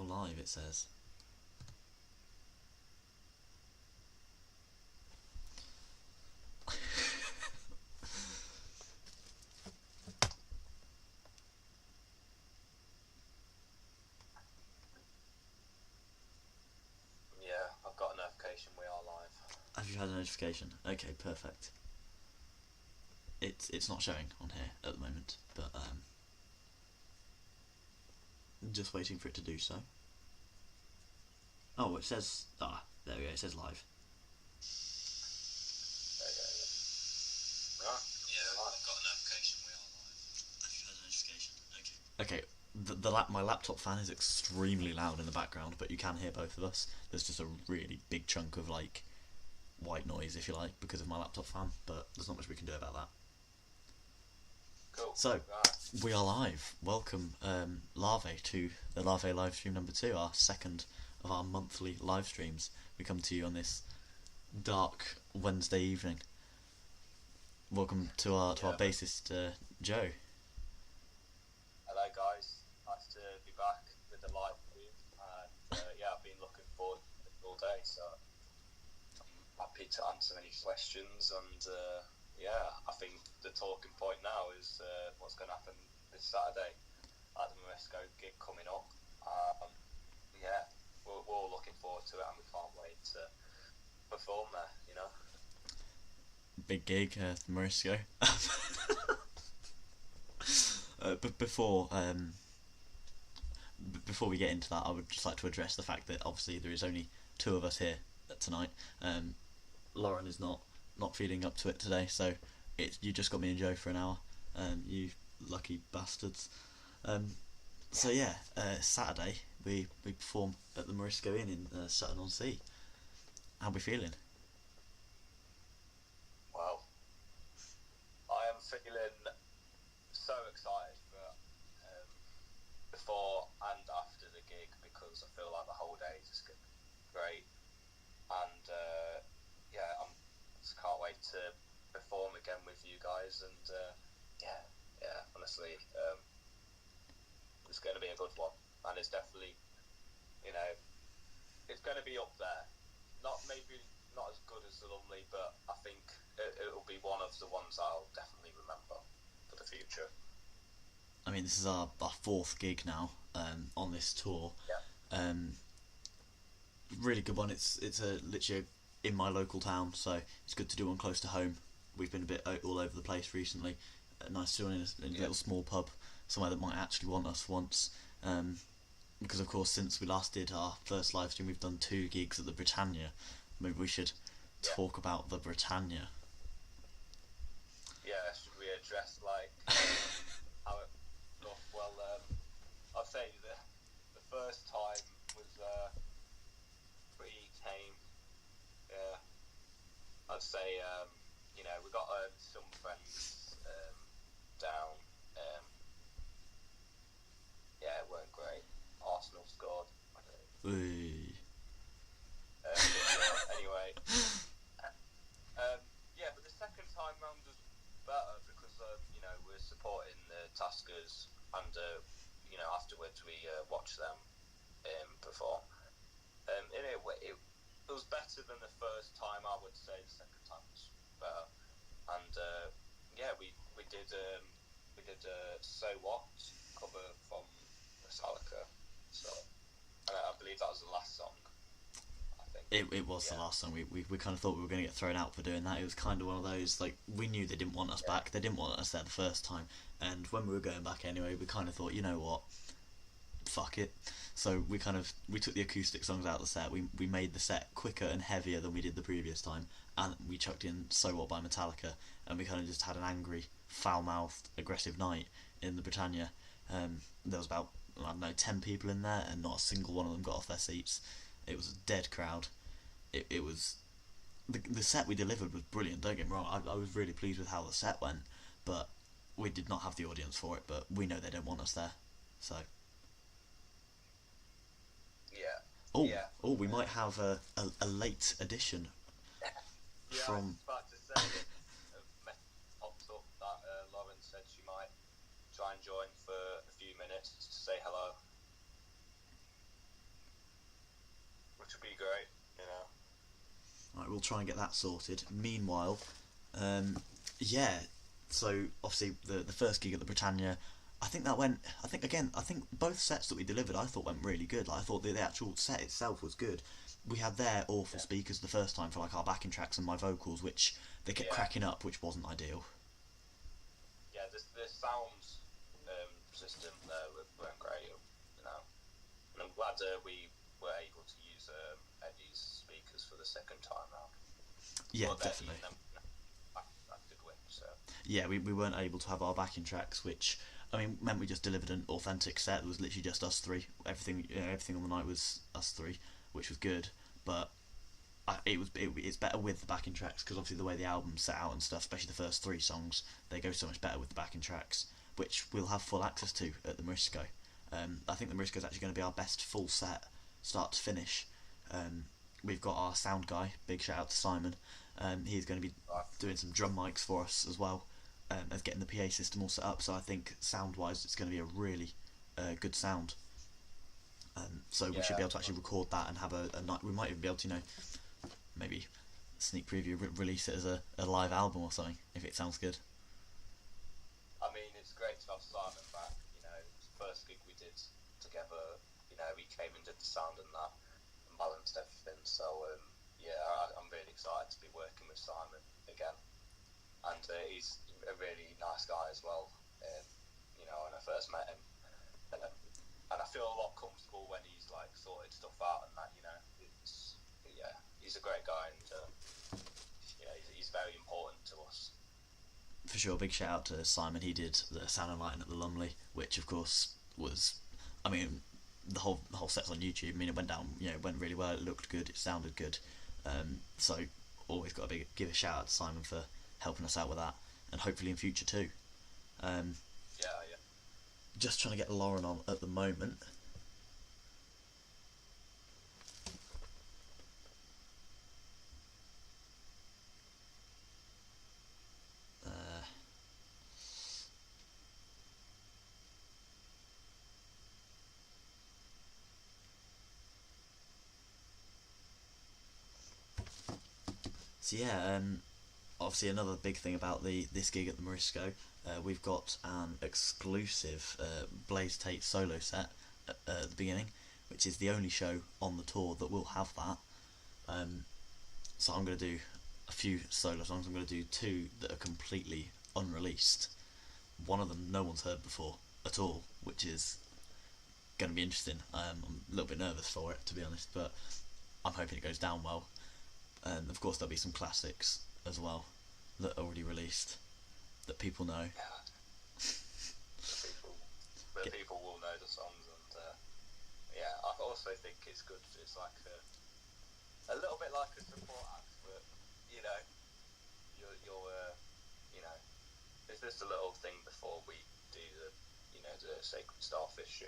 live, it says. Yeah, I've got a notification we are live. Have you had a notification? Okay, perfect. It's not showing on here at the moment, but just waiting for it to do so. Oh, it says there we go. It says live. Right. Yeah, I've got a notification we are live. Have you had a notification? Okay. My laptop fan is extremely loud in the background, but you can hear both of us. There's just a really big chunk of like white noise, if you like, because of my laptop fan, but there's not much we can do about that. Cool. So, right. We are live. Welcome, Larvae, to the Larvae livestream number 2, our second of our monthly live streams. We come to you on this dark Wednesday evening. Welcome to our bassist, Joe. Hello guys, nice to be back with the live stream, and I've been looking forward to it all day, so I'm happy to answer any questions, and I think the talking point now is what's going to happen this Saturday at the Morisco gig coming up. We're all looking forward to it, and we can't wait to perform there, you know. Big gig, Morisco. But before we get into that, I would just like to address the fact that obviously there is only 2 of us here tonight. Lauren is not feeling up to it today, so you just got me and Joe for an hour. You lucky bastards. Saturday we perform at the Morisco Inn in Sutton-on-Sea. How are we feeling? Well, I am feeling so excited for before and after the gig, because I feel like the whole day is just going to be great, and I just can't wait to perform again with you guys, and honestly, it's going to be a good one, and it's definitely, it's going to be up there. Maybe not as good as the Lumley, but I think it'll be one of the ones I'll definitely remember for the future. I mean, this is our 4th gig now on this tour. Yeah. Really good one. It's literally in my local town, so it's good to do one close to home. We've been a bit all over the place recently. Nice to do one in a little small pub, somewhere that might actually want us once. Because of course, since we last did our first live stream, we've done 2 gigs at the Britannia. Maybe we should talk about the Britannia. Yeah, should we address how it looked? Well, I'd say the first time was pretty tame. Yeah, I'd say we got some friends down. It weren't great. Arsenal scored. Anyway, but the second time round was better because we're supporting the Taskers, and afterwards we watched them perform. It was better than the first time. I would say the second time was better, and we did So What cover from Metallica, so I believe that was the last song. It was the last song. We kind of thought we were going to get thrown out for doing that. It was kind of one of those, like, we knew they didn't want us back. They didn't want us there the first time, and when we were going back anyway, we kind of thought, you know what, fuck it. So we took the acoustic songs out of the set. We made the set quicker and heavier than we did the previous time, and we chucked in So What by Metallica, and we kind of just had an angry, foul-mouthed, aggressive night in the Britannia. There was about, 10 people in there, and not a single one of them got off their seats. It was a dead crowd. It was the set we delivered was brilliant. Don't get me wrong. I was really pleased with how the set went, but we did not have the audience for it. But we know they don't want us there, so. Yeah. We might have a late edition from. I was about to say, popped up that Lauren said she might try and join for a few minutes to say hello. Right, we'll try and get that sorted. Meanwhile, yeah. So obviously the first gig at the Britannia, I think that went. I think both sets that we delivered, I thought went really good. Like, I thought the actual set itself was good. We had their awful speakers the first time for like our backing tracks and my vocals, which they kept cracking up, which wasn't ideal. Yeah, the sound system there weren't great, you know. And I'm glad we were able to use Eddie's speakers for the second time round. Yeah, But definitely. Acted with, so. Yeah, we weren't able to have our backing tracks, which I mean meant we just delivered an authentic set. It was literally just us three. Everything on the night was us three, which was good. But it's better with the backing tracks because obviously the way the album's set out and stuff, especially the first three songs, they go so much better with the backing tracks, which we'll have full access to at the Morisco. I think the Morisco is actually going to be our best full set, start to finish. We've got our sound guy, big shout out to Simon. He's going to be doing some drum mics for us as well, as getting the PA system all set up. So I think sound wise, it's going to be a really good sound. So we should be able to actually record that and have a night. We might even be able to, maybe sneak preview, release it as a live album or something if it sounds good. I mean, it's great to have Simon back. It's the first gig we did together. He came and did the sound and that and balanced everything. So I'm really excited to be working with Simon again. And he's a really nice guy as well. When I first met him, and I feel a lot comfortable when he's like sorted stuff out and that. He's a great guy, and he's very important to us. For sure, big shout out to Simon. He did the sound and lighting at the Lumley, which of course was, I mean, the whole set's on YouTube. I mean, it went down, it went really well. It looked good. It sounded good. So always got to give a shout out to Simon for helping us out with that, and hopefully in future too. Just trying to get Lauren on at the moment. So yeah, obviously another big thing about this gig at the Morisco, we've got an exclusive Blaze Tate solo set at the beginning, which is the only show on the tour that will have that. So I'm going to do a few solo songs. I'm going to do two that are completely unreleased. One of them no one's heard before at all, which is going to be interesting. I'm a little bit nervous for it, to be honest, but I'm hoping it goes down well. And of course there'll be some classics as well that are already released that people know. People will know the songs, and I also think it's good. It's like a little bit like a support act, but it's just a little thing before we do the Sacred Starfish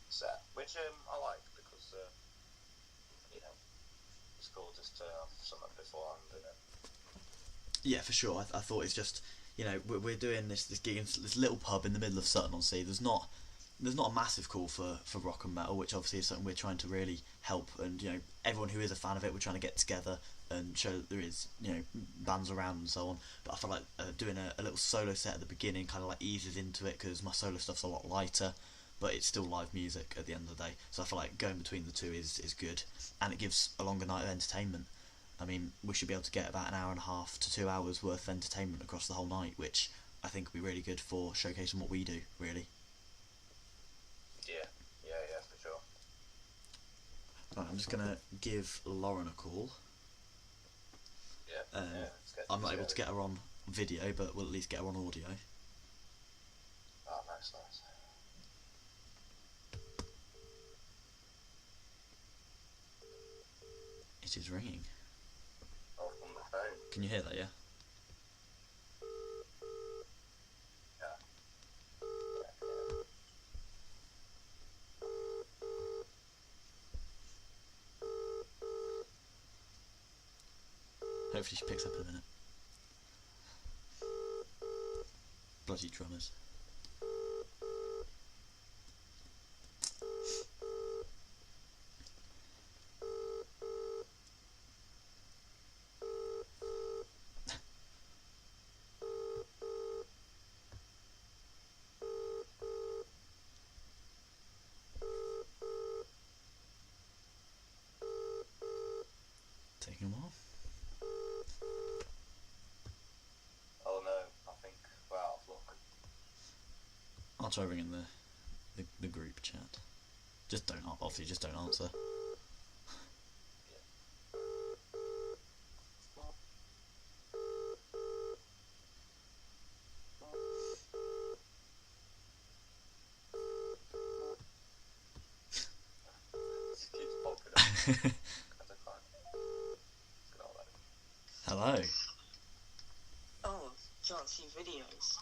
set, which I like because it's cool just to have something beforehand, isn't it? Yeah, for sure. I thought it's just, we're doing this gig in this little pub in the middle of Sutton-on-Sea. There's not a massive call for rock and metal, which obviously is something we're trying to really help. And everyone who is a fan of it, we're trying to get together and show that there is bands around and so on. But I feel like doing a little solo set at the beginning kind of like eases into it because my solo stuff's a lot lighter, but it's still live music at the end of the day. So I feel like going between the two is good, and it gives a longer night of entertainment. I mean, we should be able to get about an hour and a half to 2 hours worth of entertainment across the whole night, which I think will be really good for showcasing what we do, really. Yeah, for sure. Right, I'm just going to give Lauren a call. Yeah, I'm not able to get her on video, but we'll at least get her on audio. Oh, nice. It is ringing. On the phone. Can you hear that, yeah? Hopefully she picks up in a minute. Bloody drummers. try ringing the group chat. Just don't answer. Hello. Oh, can't see videos.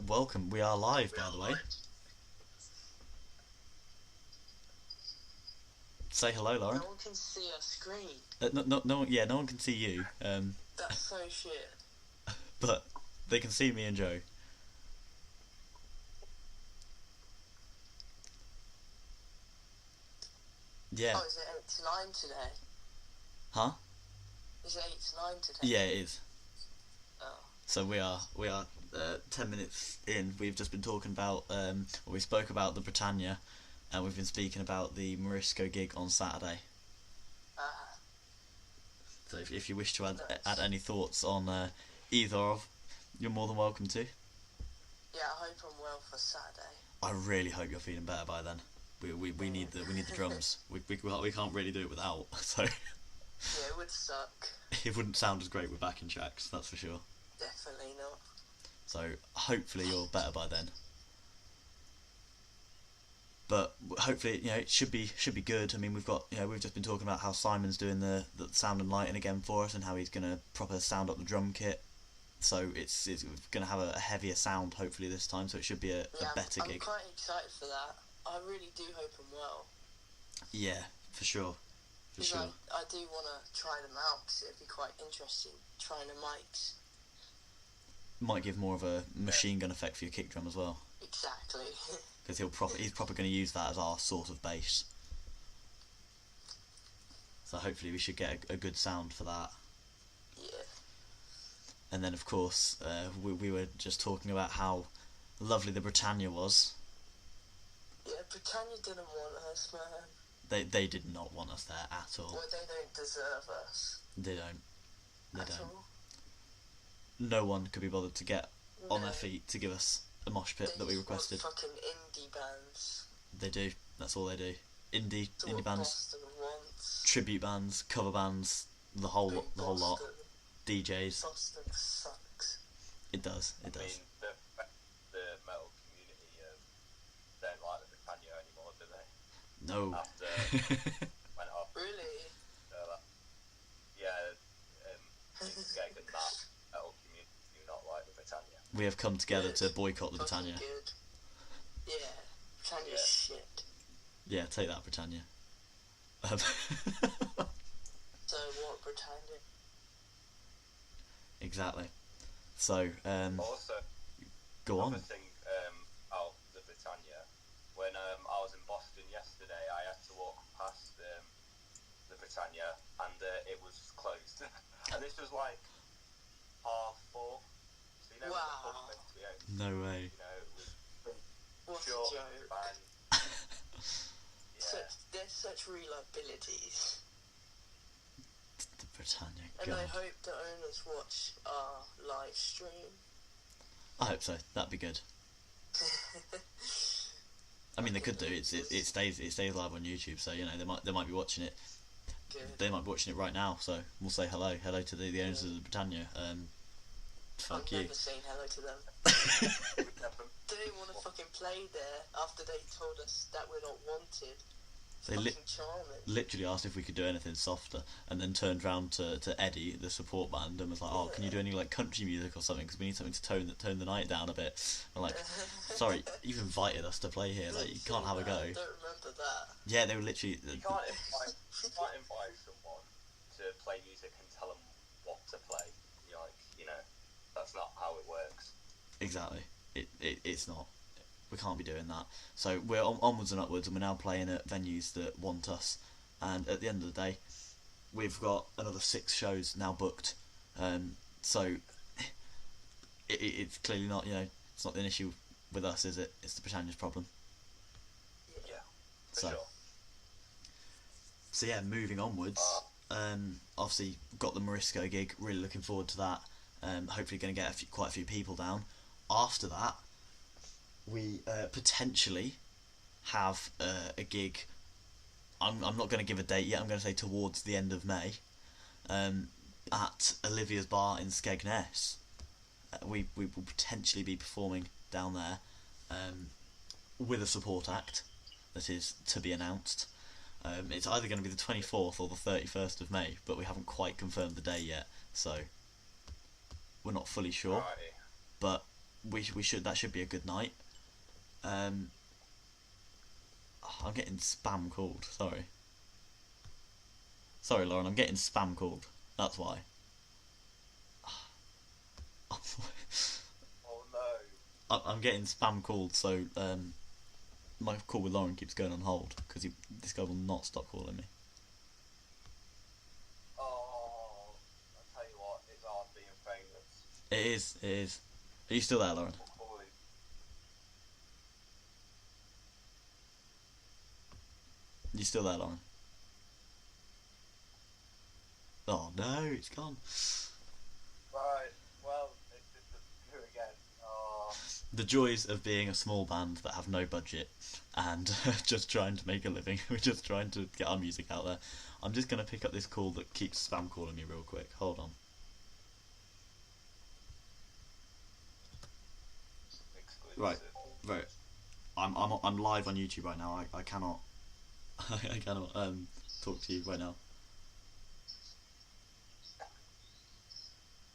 Welcome. We are live, by the way. Say hello, Lauren. No one can see our screen. No one can see you. That's so shit. But they can see me and Joe. Yeah. Oh, is it 8 to 9 today? Huh? Is it 8 to 9 today? Yeah, it is. Oh. So we are 10 minutes in. We've just been talking about we spoke about the Britannia, and we've been speaking about the Morisco gig on Saturday. So if you wish to add any thoughts on either of, you're more than welcome to. Yeah, I hope I'm well for Saturday. I really hope you're feeling better by then. We need the drums. We can't really do it without. So Yeah, it would suck. it wouldn't sound as great with backing tracks, that's for sure. Definitely not. So hopefully you're better by then. But hopefully, it should be good. I mean, we've just been talking about how Simon's doing the sound and lighting again for us, and how he's gonna proper sound up the drum kit. So it's gonna have a heavier sound hopefully this time. So it should be a better gig. I'm quite excited for that. I really do hope I'm well. Yeah, for sure. For sure. I do want to try them out because it'd be quite interesting trying the mics. Might give more of a machine gun effect for your kick drum as well. Exactly. Because he's probably going to use that as our sort of bass. So hopefully we should get a good sound for that. Yeah. And then of course we were just talking about how lovely the Britannia was. Yeah, Britannia didn't want us, man. They did not want us there at all. Well, they don't deserve us. They don't. They don't. All. No one could be bothered to get on their feet to give us a mosh pit that we requested. Fucking indie bands. They do. That's all they do. Indie bands, Boston wants. tribute bands, cover bands, the whole lot. DJs. Boston sucks. It does. I mean, the metal community don't like the Britannia anymore, do they? No. After went off. Really? Things get good that metal community do not like the Britannia. We have come together to boycott the Fucking Britannia. Good. Yeah, Britannia's shit. Yeah, take that, Britannia. So what, Britannia? Exactly. So, Also, go on. another thing out the Britannia, when I was in Boston yesterday, I had to walk past the Britannia, and it was closed. And this was like 4:30. So when the pub was meant to be open, No way. it was What short a joke. and There's such real abilities. The Britannia. And I God. hope the owners watch our live stream. I hope so. That'd be good. I mean, they could do. It stays live on YouTube, so they might be watching it. Good. They might be watching it right now. So we'll say hello to the owners of the Britannia. Fuck I've you. never saying hello to them. They want to fucking play there after they told us that we're not wanted. They Fucking charming. literally asked if we could do anything softer, and then turned round to Eddie, the support band, and was like, "Oh, can you do any like country music or something? Because we need something to tone the night down a bit." I'm like, "Sorry, you've invited us to play here. Like, you can't have a go." I don't remember that. Yeah, they were literally. you can't invite someone to play music and tell them what to play. You're like, that's not how it works. Exactly. It's not. We can't be doing that. So we're onwards and upwards, and we're now playing at venues that want us. And at the end of the day, we've got another 6 shows now booked. So it's clearly not, it's not an issue with us, is it? It's the Britannia's problem. Yeah, for sure. So yeah, moving onwards. Obviously got the Morisco gig. Really looking forward to that. Hopefully going to get quite a few people down. after that, we potentially have a gig. I'm not going to give a date yet. I'm going to say towards the end of May, at Olivia's Bar in Skegness. We will potentially be performing down there, with a support act that is to be announced. It's either going to be the 24th or the 31st of May, but we haven't quite confirmed the day yet, so we're not fully sure. Right. But we should that should be a good night. I'm getting spam called. Sorry, Lauren. I'm getting spam called. That's why. Oh no. I'm getting spam called, so my call with Lauren keeps going on hold because this guy will not stop calling me. Oh, I tell you what, it's hard being famous. It is. Are you still there, Lauren? You still there, Lauren? Oh no, it's gone. Right, well, it's disappeared again. Oh. The joys of being a small band that have no budget and just trying to make a living. We're just trying to get our music out there. I'm just going to pick up this call that keeps spam calling me real quick. Hold on. Exclusive. Right. I'm live on YouTube right now. I cannot I cannot talk to you right now.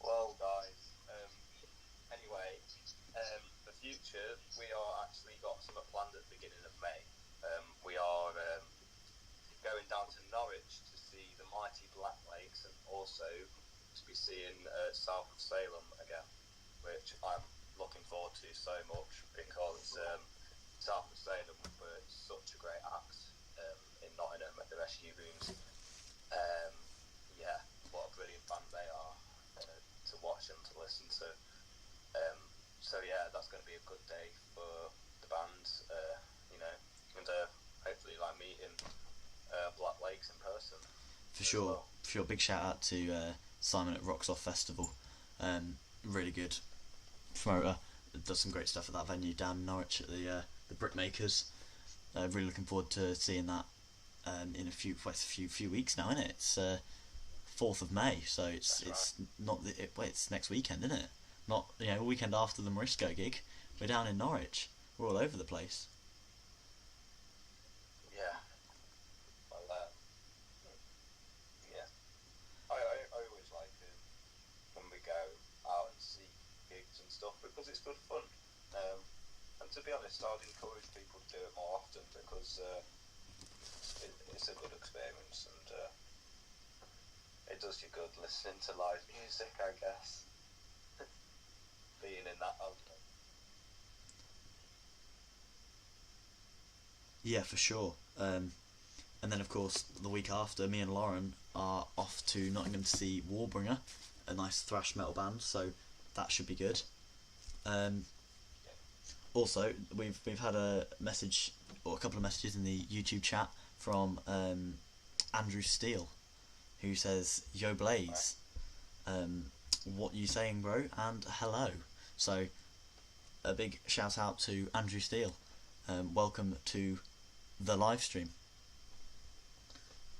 Well, guys, anyway, the future, we are actually got something planned at the beginning of May. We are going down to Norwich to see the mighty Black Lakes and also to be seeing south of Salem again, which I'm looking forward to so much because south of Salem were such a great act in Nottingham at the Rescue Rooms. Yeah, what a brilliant band they are to watch and to listen to. So yeah, that's going to be a good day for the band, and hopefully like meeting Black Lakes in person. For sure. Big shout out to Simon at Rocks Off Festival. Really good promoter. Does some great stuff at that venue down in Norwich at the Brickmakers. Really looking forward to seeing that in a few weeks now, isn't it? It's 4th of May, so it's not it's next weekend, isn't it? Not a weekend after the Morisco gig. We're down in Norwich. We're all over the place. Yeah. Well, yeah. I always like it when we go out and see gigs and stuff because it's good fun. And to be honest, I'd encourage people to do it more often because it's a good experience and it does you good listening to live music, I guess. Being in that element. Yeah, for sure. And then, of course, the week after, me and Lauren are off to Nottingham to see Warbringer, a nice thrash metal band, so that should be good. Also, we've had a message, or a couple of messages in the YouTube chat from Andrew Steele, who says, "Yo Blaze, what you saying, bro?" and hello. So, a big shout out to Andrew Steele. Welcome to the live stream.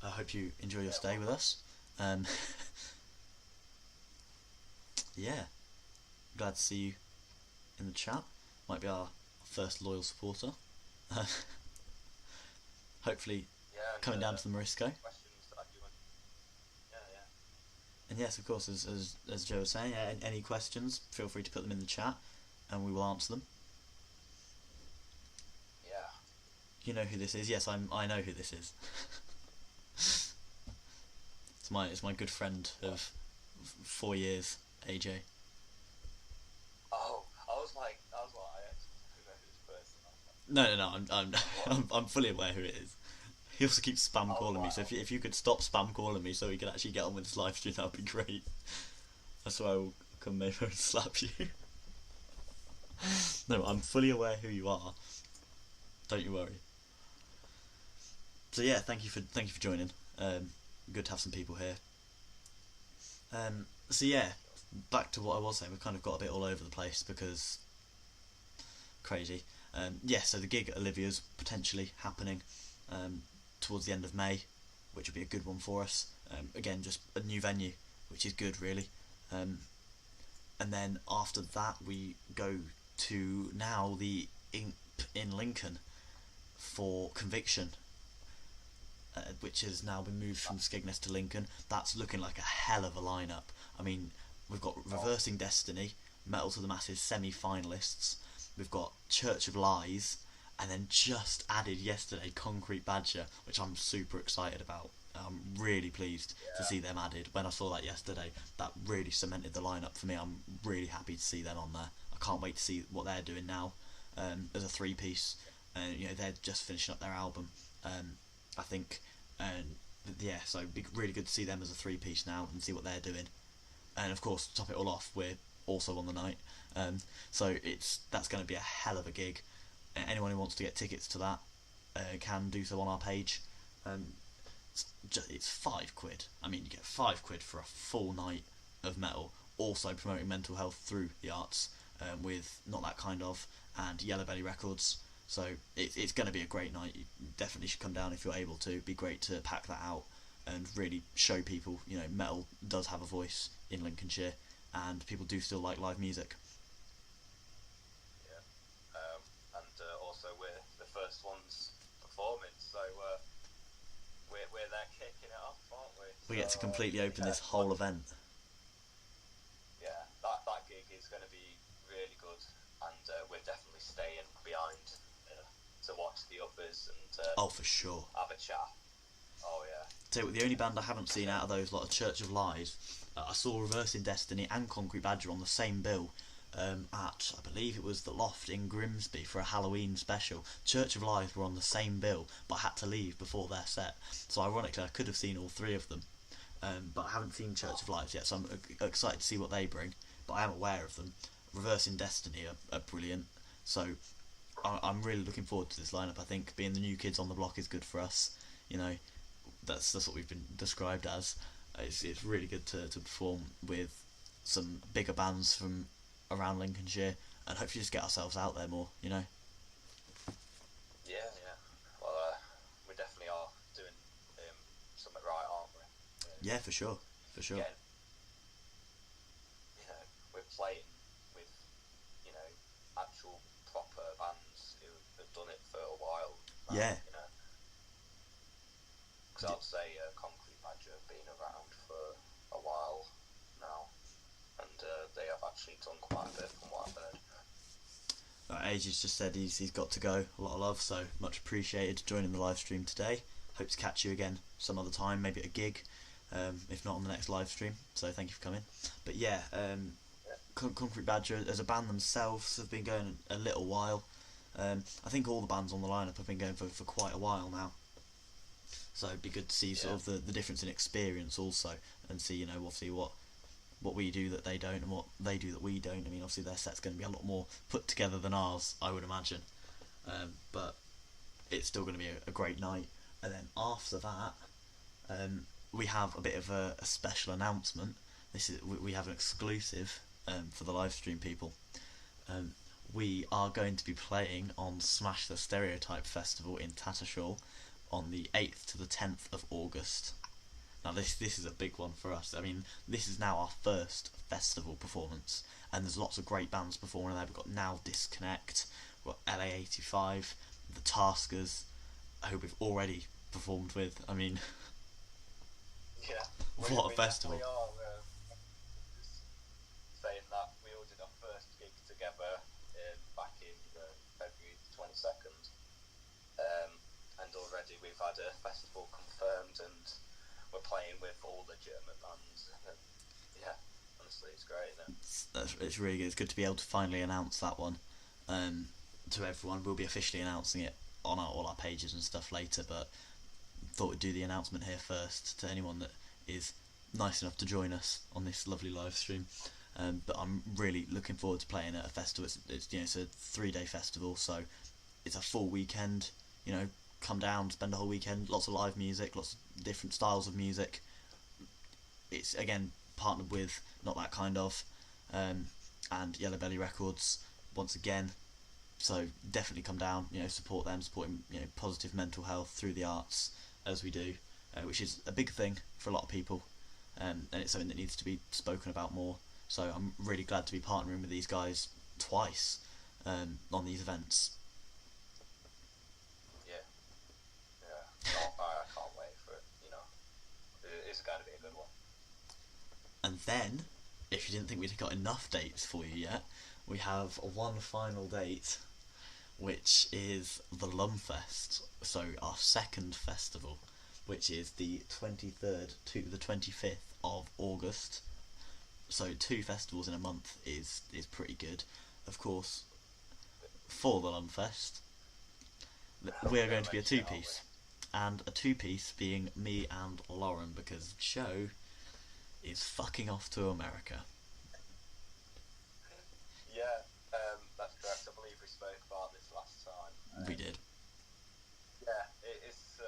I hope you enjoy your stay with us. Yeah, glad to see you in the chat. Might be our first loyal supporter. Hopefully, coming down to the Morisco. And yes, of course, as Joe was saying, any questions, feel free to put them in the chat, and we will answer them. Yeah. You know who this is? Yes, I know who this is. It's my good friend of 4 years, AJ. Oh, I was like, I actually know who this person. No, I'm fully aware who it is. He also keeps spam calling me, so if you could stop spam calling me so we can actually get on with this live stream, that would be great. That's why I will come over and slap you. No, I'm fully aware who you are. Don't you worry. So yeah, thank you for joining. Good to have some people here. So yeah, back to what I was saying. We've kind of got a bit all over the place because crazy. Yeah, so the gig at Olivia's potentially happening towards the end of May, which will be a good one for us. Again, just a new venue, which is good, really. And then after that, we go to now the Imp in Lincoln for Conviction, which has now been moved from Skegness to Lincoln. That's looking like a hell of a lineup. I mean, we've got Reversing Destiny, Metal to the Masses semi-finalists. We've got Church of Lies, and then just added yesterday Concrete Badger, which I'm super excited about. I'm really pleased to see them added. When I saw that yesterday, that really cemented the lineup for me. I'm really happy to see them on there. I can't wait to see what they're doing now as a three-piece. You know, they're just finishing up their album, I think. Yeah, so it'd be really good to see them as a three-piece now and see what they're doing. And of course, to top it all off, we're also on the night. So that's going to be a hell of a gig. Anyone who wants to get tickets to that can do so on our page. It's £5. I mean, you get £5 for a full night of metal, also promoting mental health through the arts with Not That Kind Of and Yellow Belly Records. So it's going to be a great night. You definitely should come down if you're able to. It'd be great to pack that out and really show people, you know, metal does have a voice in Lincolnshire and people do still like live music. And also we're the first ones performing, so we're there kicking it off, aren't we? We get to completely open this whole event. Yeah, that gig is going to be really good, and we're definitely staying behind to watch the others and Oh, for sure. have a chat. Oh yeah. Tell you what, the only band I haven't seen out of those lot of Church of Lies, I saw Reversing Destiny and Concrete Badger on the same bill at, I believe it was the Loft in Grimsby for a Halloween special. Church of Lies were on the same bill, but I had to leave before their set. So ironically, I could have seen all three of them, but I haven't seen Church of Lies yet, so I'm excited to see what they bring, but I am aware of them. Reversing Destiny are brilliant, so I'm really looking forward to this lineup. I think being the new kids on the block is good for us, you know. That's what we've been described as. It's really good to perform with some bigger bands from around Lincolnshire and hopefully just get ourselves out there more, you know. Yeah. Well, we definitely are doing something right, aren't we? Yeah, for sure. Yeah. You know, we're playing with, you know, actual proper bands who have done it for a while now, Yeah. you know. Because I'd say Concrete Badger have been around for a while now, and they have actually done quite a bit from what I've heard. Ages just said he's got to go. A lot of love, so much appreciated joining the live stream today. Hope to catch you again some other time, maybe at a gig, if not on the next live stream. So thank you for coming. But yeah, Concrete Badger as a band themselves have been going a little while. I think all the bands on the lineup have been going for quite a while now. So it'd be good to see sort of the difference in experience also, and see, you know, obviously what we do that they don't and what they do that we don't. I mean, obviously their set's going to be a lot more put together than ours, I would imagine. But it's still going to be a great night. And then after that, we have a bit of a special announcement. We have an exclusive for the live stream people. We are going to be playing on Smash the Stereotype Festival in Tattershall on the 8th to the 10th of August. Now this is a big one for us. I mean, this is now our first festival performance, and there's lots of great bands performing there. We've got Now Disconnect, we've got LA85, the Taskers, who we've already performed with. I mean, Yeah. what a festival. We are just saying that we all did our first gig together back in February 22nd. And already we've had a festival confirmed, and we're playing with all the German bands. And, yeah, honestly, it's great, isn't it? It's really good. It's good to be able to finally announce that one to everyone. We'll be officially announcing it on all our pages and stuff later, but thought we'd do the announcement here first to anyone that is nice enough to join us on this lovely live stream. But I'm really looking forward to playing at a festival. It's you know, it's a 3-day festival, so it's a full weekend. You know, come down, spend a whole weekend, lots of live music, lots of different styles of music. It's again partnered with Not That Kind Of and Yellow Belly Records once again. So definitely come down, support them, supporting positive mental health through the arts as we do, which is a big thing for a lot of people, and it's something that needs to be spoken about more. So I'm really glad to be partnering with these guys twice on these events. I can't wait for it. It's going to be a good one. And then, if you didn't think we'd got enough dates for you yet, we have one final date, which is the Lumfest. So our second festival, which is the 23rd to the 25th of August. So 2 festivals in a month is pretty good. Of course, for the Lumfest, we are going to be a 2-piece. And a 2-piece being me and Lauren, because Joe is fucking off to America. Yeah, that's correct. I believe we spoke about this last time. We did. Yeah, it's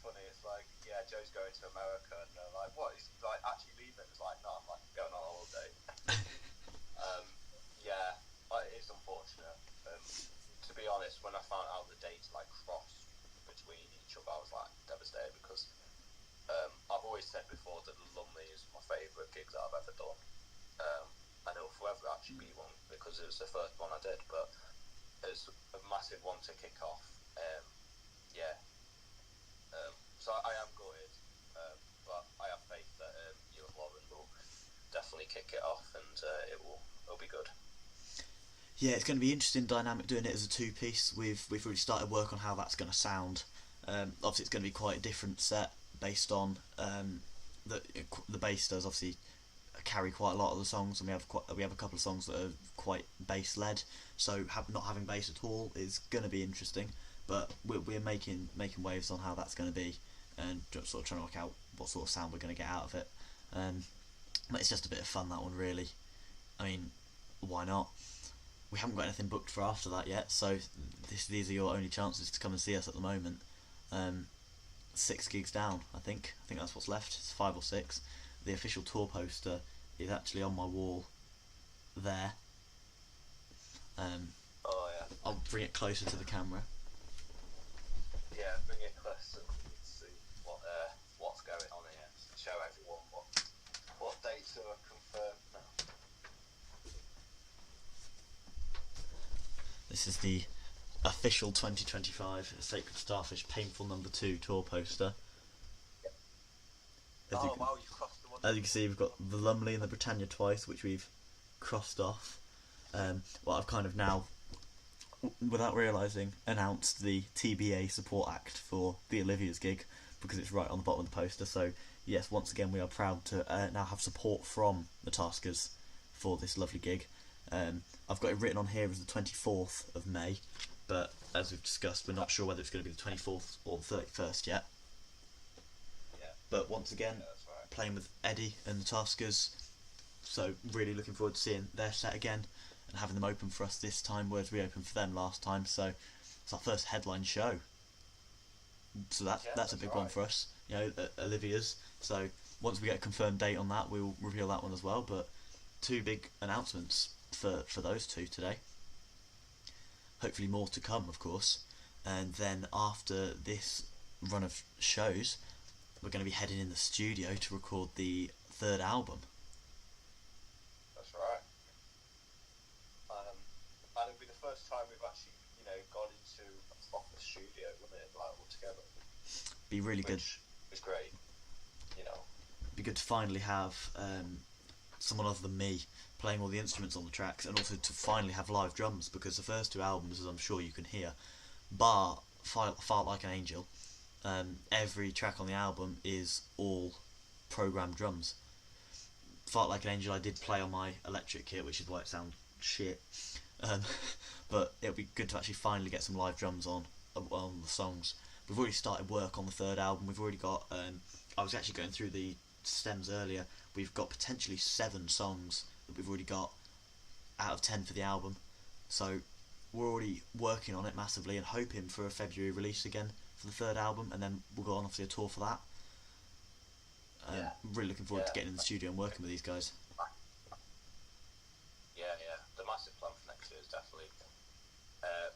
funny. It's like, yeah, Joe's going to America, and they're like, what? He's like actually leaving? It's like, no, I'm like going on holiday. Yeah, it's unfortunate. To be honest, when I found out the dates like crossed between each other, I was like devastated because I've always said before that Lumley is my favourite gig that I've ever done, and it'll forever actually be one because it was the first one I did, but it's a massive one to kick off. So I am gutted, but I have faith that you and Lauren will definitely kick it off, and it'll be good. Yeah, it's going to be interesting dynamic doing it as a 2-piece. We've already started work on how that's going to sound. Obviously, it's going to be quite a different set based on the bass does obviously carry quite a lot of the songs, and we have a couple of songs that are quite bass led. So not having bass at all is going to be interesting. But we're making waves on how that's going to be, and sort of trying to work out what sort of sound we're going to get out of it. But it's just a bit of fun, that one, really. I mean, why not? We haven't got anything booked for after that yet, so these are your only chances to come and see us at the moment. 6 gigs down, I think that's what's left. It's 5 or 6. The official tour poster is actually on my wall there. Oh yeah. I'll bring it closer to the camera. Yeah, bring it closer. See what's going on here. Show everyone what dates are confirmed now. This is the official 2025 Sacred Starfish Painful Number 2 tour poster. Wow, you've crossed the one. As you can see, we've got the Lumley and the Britannia twice, which we've crossed off. I've kind of now, without realising, announced the TBA support act for the Olivia's gig, because it's right on the bottom of the poster. So yes, once again we are proud to now have support from the Taskers for this lovely gig. I've got it written on here as the 24th of May, but as we've discussed, we're not sure whether it's going to be the 24th or the 31st yet. Yeah. But once again, That's right. playing with Eddie and the Taskers, so really looking forward to seeing their set again and having them open for us this time, whereas we opened for them last time. So it's our first headline show, so that's a big one for us, Olivia's. So once we get a confirmed date on that, we'll reveal that one as well. But 2 big announcements for those 2 today. Hopefully more to come, of course. And then after this run of shows, we're going to be heading in the studio to record the 3rd album. That's right. And it'll be the first time we've actually, gone into a proper studio, wouldn't it, like all together? Be really good. It's great, Be good to finally have someone other than me playing all the instruments on the tracks, and also to finally have live drums, because the first 2 albums, as I'm sure you can hear, bar Fart Like an Angel, every track on the album is all programmed drums. Fart Like an Angel I did play on my electric kit, which is why it sounds shit, but it'll be good to actually finally get some live drums on the songs. We've already started work on the 3rd album. We've already got I was actually going through the stems earlier. We've got potentially 7 songs that we've already got out of 10 for the album, so we're already working on it massively and hoping for a February release again for the 3rd album, and then we'll go on obviously a tour for that. Really looking forward to getting in the studio and working with these guys. Yeah, the massive plan for next year is definitely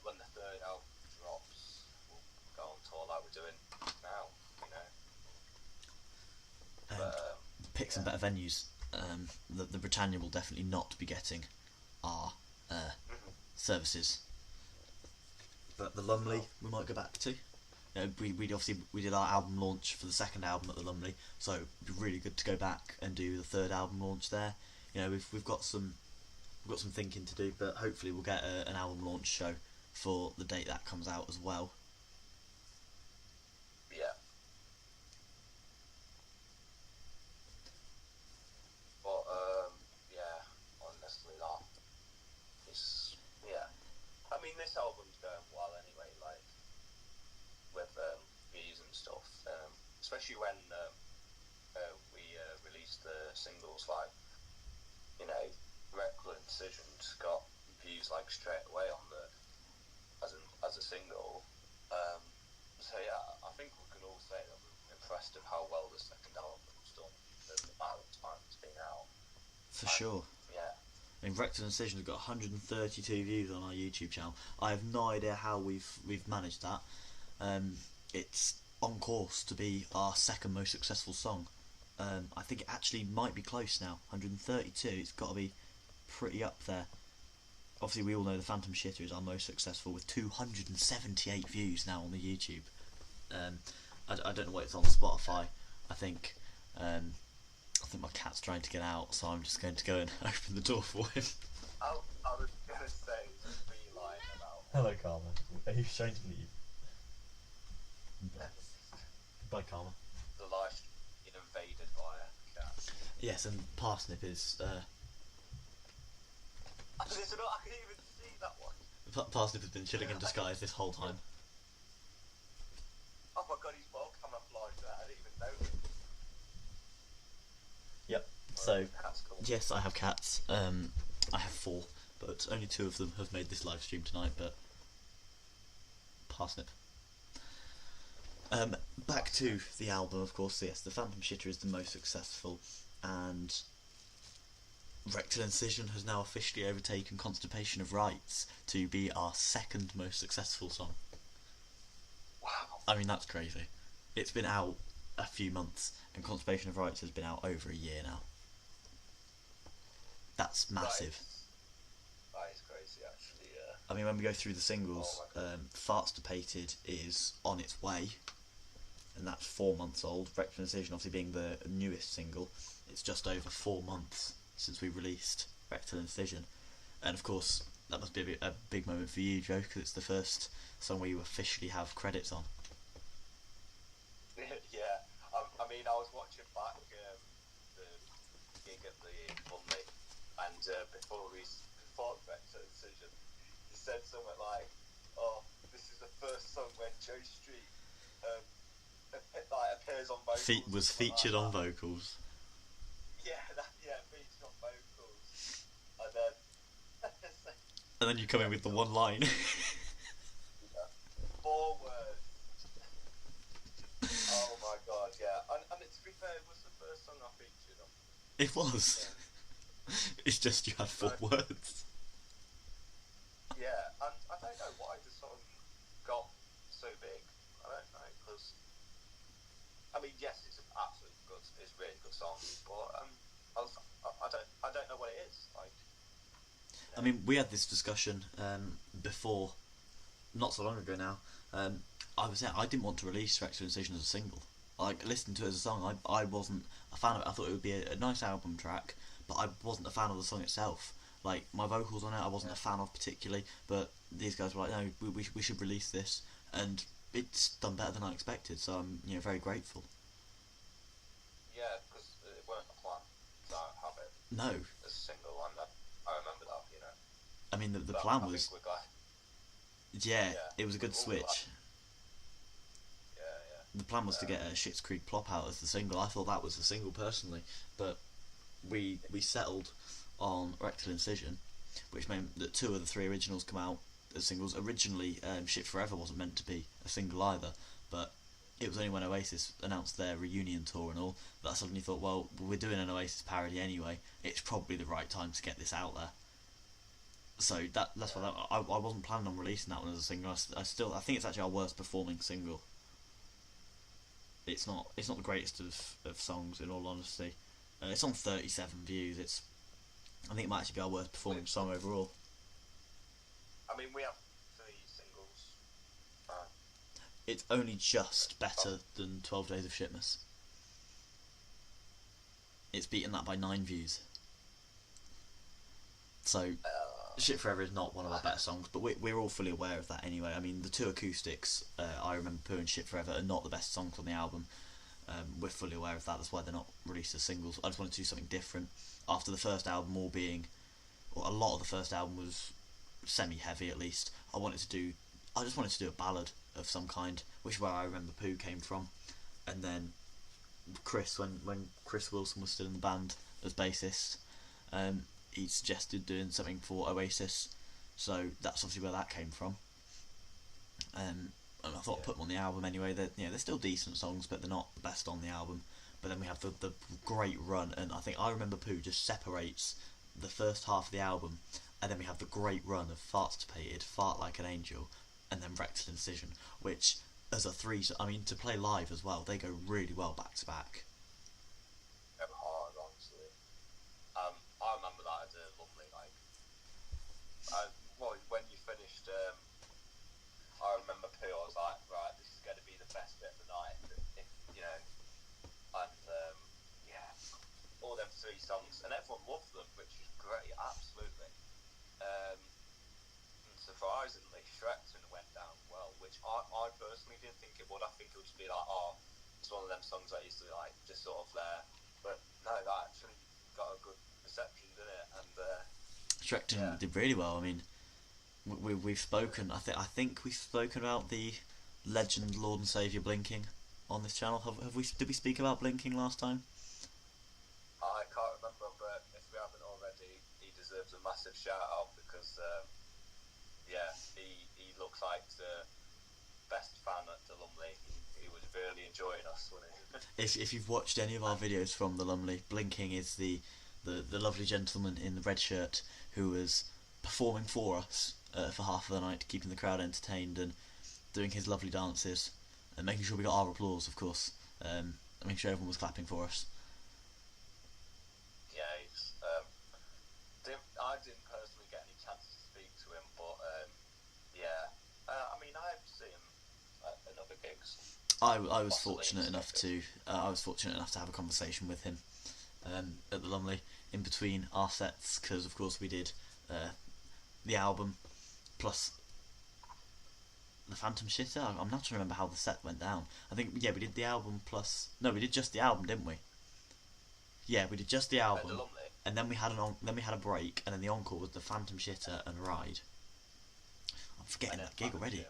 When the third album drops, we'll go on tour like we're doing now, you know. And But, pick some better venues. The Britannia will definitely not be getting our services, but the Lumley we might go back to. You know, we did our album launch for the second album at the Lumley, so it'd be really good to go back and do the third album launch there. You know, we've got some thinking to do, but hopefully we'll get an album launch show for the date that comes out as well. yeah. But, yeah, honestly, that is, yeah. I mean, this album's going well anyway, like, with views and stuff. Especially when we released the singles, like, you know, Reckless Decisions got views like straight away on the as a single. So yeah, I think we can all say that we're impressed of how well the second album's done and the amount of time it's been out. For sure. Yeah. I mean, Rectal Incision has got 132 views on our YouTube channel. I have no idea how we've managed that. It's on course to be our second most successful song. I think it actually might be close now. 132. It's got to be pretty up there. Obviously, we all know the Phantom Shitter is our most successful with 278 views now on the YouTube. I don't know what it's on Spotify. I think my cat's trying to get out, so I'm just going to go and open the door for him. I was gonna say be lying about. Hello, Karma. Are you trying to leave? Bye, Karma. The life invaded by a cat. Yes, and Parsnip is. I didn't even see that one. Parsnip has been chilling in disguise this whole time. Oh my god, he's well camouflaged there. I didn't even know. Yep. So, That's cool. yes, I have cats. I have 4, but only 2 of them have made this live stream tonight. But Parsnip. Back to the album, of course. Yes, the Phantom Shitter is the most successful, and Rectal Incision has now officially overtaken Constipation of Rights to be our second most successful song. Wow. I mean, that's crazy. It's been out a few months, and Constipation of Rights has been out over a year now. That's massive. That is crazy, actually, yeah. I mean, when we go through the singles, Fartstipated is on its way, and that's 4 months old. Rectal Incision, obviously being the newest single, it's just over 4 months since we released Rectal Incision. And of course, that must be a big moment for you, Joe, because it's the first song where you officially have credits on. Yeah, I mean, I was watching back the gig at the Monday, and before Rectal Incision, he said something like, "Oh, this is the first song where Joe Street appears on vocals." Was featured on vocals. Yeah, featured on vocals, and then And then you come in with the one line. 4 words. Oh my god, yeah. And to be fair, it was the first song I featured on. It was. Yeah. It's just you had 4 words. Yeah, and I don't know why the song got so big. I don't know, because I mean, yes, it's an absolute good, it's a really good song, but I don't know what it is. Like, I mean, we had this discussion before, not so long ago now. I was saying I didn't want to release Rectal Incision as a single. Like, listening to it as a song, I wasn't a fan of it. I thought it would be a nice album track, but I wasn't a fan of the song itself. Like, my vocals on it, I wasn't a fan of particularly, but these guys were like, no, we should release this, and it's done better than I expected, so I'm very grateful. yeah, because it weren't a plan to have it No. as a single, and I remember that, you know. I mean, the But plan I was, think we're glad. yeah, Yeah, it was a good we're all glad. switch. Yeah. The plan was to get a Schitt's Creek Plop out as the single. I thought that was the single personally, but we settled on Rectal Incision, which meant that 2 of the 3 originals come out as singles. Originally, Shit Forever wasn't meant to be a single either, but it was only when Oasis announced their reunion tour and all that I suddenly thought, well, we're doing an Oasis parody anyway, it's probably the right time to get this out there. So that's why I wasn't planning on releasing that one as a single. I think it's actually our worst performing single. It's not the greatest of songs, in all honesty. It's on 37 views. I think it might actually be our worst performing song overall. I mean, we have 3 singles. It's only just better than 12 Days of Shitmas. It's beaten that by 9 views. So, Shit Forever is not one of our better songs, but we're all fully aware of that anyway. I mean, the 2 acoustics, I Remember Pooh and Shit Forever, are not the best songs on the album. We're fully aware of that. That's why they're not released as singles. I just wanted to do something different. After the first album a lot of the first album was semi-heavy at least. I just wanted to do a ballad of some kind, which is where I Remember Pooh came from. And then Chris, when Chris Wilson was still in the band as bassist, he suggested doing something for Oasis, so that's obviously where that came from. And I thought I'd put them on the album anyway. They're still decent songs, but they're not the best on the album. But then we have the great run, and I think I Remember Pooh just separates the first half of the album, and then we have the great run of Farticipated, Fart Like an Angel, and then Rectal Incision, which as a 3, I mean, to play live as well, they go really well back to back. They're hard, honestly. I remember that as a lovely, when you finished, I Remember Pooh, I was like, right, this is going to be the best bit of the night, if, and all them 3 songs, and everyone loved them, which is great, absolutely. And surprisingly, Shrekton went down well, which I personally didn't think it would. I think it would just be like, it's one of them songs that used to be like just sort of there, but no, that actually got a good reception, didn't it? And Shrekton did really well. I mean, we've spoken. I think we've spoken about the legend, Lord and Saviour Blinking on this channel. Have we? Did we speak about Blinking last time? I can't remember, but if we haven't already, he deserves a massive shout out because he looks like the best fan at the Lumley. He was really enjoying us, wasn't he? If you've watched any of our videos from the Lumley, Blinking is the lovely gentleman in the red shirt who was performing for us for half of the night, keeping the crowd entertained and doing his lovely dances and making sure we got our applause, of course, and making sure everyone was clapping for us. Yeah, I didn't personally get any chance to speak to him, but I mean, I've seen him at other gigs. I was fortunate enough to have a conversation with him at the Lumley in between our sets, because of course we did the album plus the Phantom Shitter. I'm not trying to remember how the set went down. I think we did the album plus we did just the album, didn't we? Yeah, we did just the album, and then we had a break, and then the encore was the Phantom Shitter and Ride. I'm forgetting that gig already.